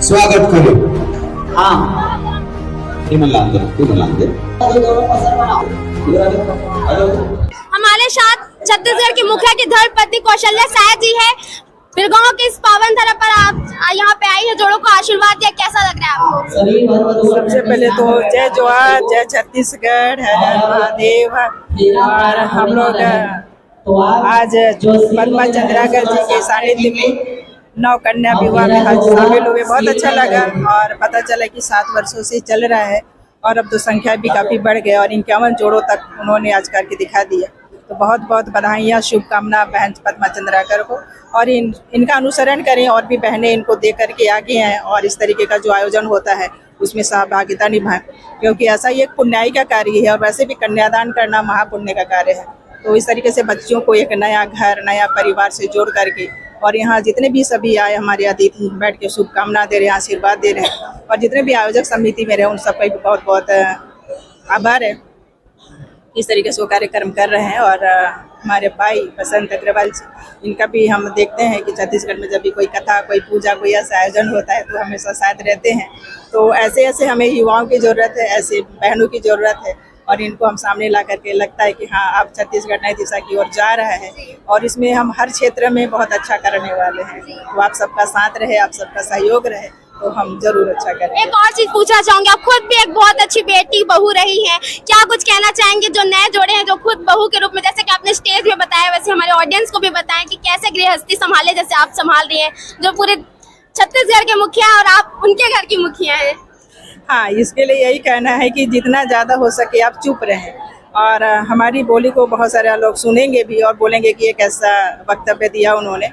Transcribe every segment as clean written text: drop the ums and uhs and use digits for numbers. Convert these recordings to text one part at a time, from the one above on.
स्वागत करो। हाँ हमारे साथ छत्तीसगढ़ के मुखिया की धर्मपत्नी कौशल्या साय जी है। बिरगांव के इस पावन धरा पर आप यहाँ पे आई है, जोड़ों को आशीर्वाद दिया, कैसा लग रहा है आपको? सबसे पहले तो जय जोहार, जय छत्तीसगढ़, हर हर महादेव। और हम लोग आज पद्मा चंद्राकर जी के सानिध्य में नौ कन्या विवाह में आज शामिल हुए। बहुत अच्छा लगा और पता चला कि 7 वर्षों से चल रहा है और अब तो संख्या भी काफ़ी बढ़ गई और 51 जोड़ों तक उन्होंने आज करके दिखा दिया। तो बहुत बहुत बधाइयाँ, शुभकामना बहन पद्मा चंद्राकर को, और इनका अनुसरण करें और भी बहनें इनको देख करके आगे हैं और इस तरीके का जो आयोजन होता है उसमें सहभागिता निभाएं, क्योंकि ऐसा ही एक पुण्याई का कार्य है और वैसे भी कन्यादान करना महापुण्य का कार्य है। तो इस तरीके से बच्चियों को एक नया घर, नया परिवार से जोड़ करके, और यहाँ जितने भी सभी आए हमारे अतिथि बैठ के शुभकामना दे रहे हैं, आशीर्वाद दे रहे हैं, और जितने भी आयोजक समिति में रहे उन सबका भी बहुत बहुत आभार है। इस तरीके से वो कार्यक्रम कर रहे हैं। और हमारे भाई बसंत अग्रवाल जी, इनका भी हम देखते हैं कि छत्तीसगढ़ में जब भी कोई कथा, कोई पूजा, कोई ऐसा आयोजन होता है तो हमेशा साथ रहते हैं। तो ऐसे ऐसे हमें युवाओं की ज़रूरत है, ऐसे बहनों की ज़रूरत है, और इनको हम सामने ला करके लगता है कि हाँ अब छत्तीसगढ़ नई दिशा की ओर जा रहा है और इसमें हम हर क्षेत्र में बहुत अच्छा करने वाले हैं। तो आप सबका साथ रहे, आप सबका सहयोग रहे तो हम जरूर अच्छा करेंगे। एक और चीज पूछना चाहूंगी, आप खुद भी एक बहुत अच्छी बेटी बहू रही हैं, क्या कुछ कहना चाहेंगे जो नए जोड़े हैं, जो खुद बहू के रूप में, जैसे कि आपने स्टेज में बताया वैसे हमारे ऑडियंस को भी बताएं कि कैसे गृहस्थी संभाले जैसे आप संभाल रही हैं, जो पूरे छत्तीसगढ़ के मुखिया और आप उनके घर की मुखिया हैं। हाँ, इसके लिए यही कहना है कि जितना ज़्यादा हो सके आप चुप रहें, और हमारी बोली को बहुत सारे लोग सुनेंगे भी और बोलेंगे कि एक ऐसा वक्तव्य दिया उन्होंने,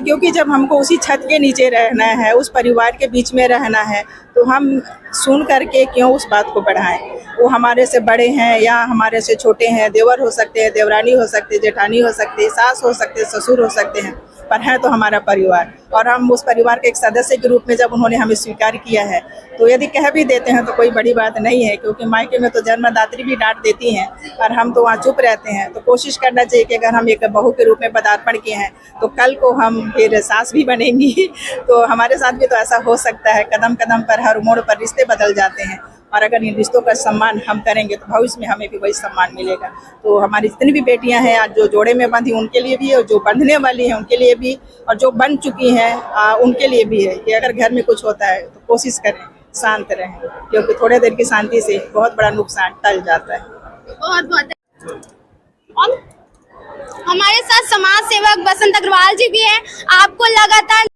क्योंकि जब हमको उसी छत के नीचे रहना है, उस परिवार के बीच में रहना है, तो हम सुन करके क्यों उस बात को बढ़ाएं। वो हमारे से बड़े हैं या हमारे से छोटे हैं, देवर हो सकते हैं, देवरानी हो सकते हैं, जेठानी हो सकती है, सास हो सकते हैं, ससुर हो सकते हैं, पर है तो हमारा परिवार। और हम उस परिवार के एक सदस्य के रूप में जब उन्होंने हमें स्वीकार किया है तो यदि कह भी देते हैं तो कोई बड़ी बात नहीं है, क्योंकि मायके में तो जन्मदात्री भी डांट देती हैं और हम तो वहाँ चुप रहते हैं। तो कोशिश करना चाहिए कि अगर हम एक बहू के रूप में पदार्पण किए हैं तो कल को हम फिर सास भी बनेंगी तो हमारे साथ भी तो ऐसा हो सकता है। कदम कदम पर, हर मोड़ पर रिश्ते बदल जाते हैं, और अगर इन रिश्तों का सम्मान हम करेंगे तो भविष्य में हमें भी वही सम्मान मिलेगा। तो हमारी जितनी भी बेटियां हैं आज जो जोड़े में बंधी उनके लिए भी है, और जो बंधने वाली हैं उनके लिए भी, और जो बन चुकी हैं उनके लिए भी है कि अगर घर में कुछ होता है तो कोशिश करें शांत रहें, क्योंकि थोड़े देर की शांति से बहुत बड़ा नुकसान टल जाता है। बहुत बहुत और हमारे साथ समाज सेवक बसंत अग्रवाल जी भी हैं। आपको लगातार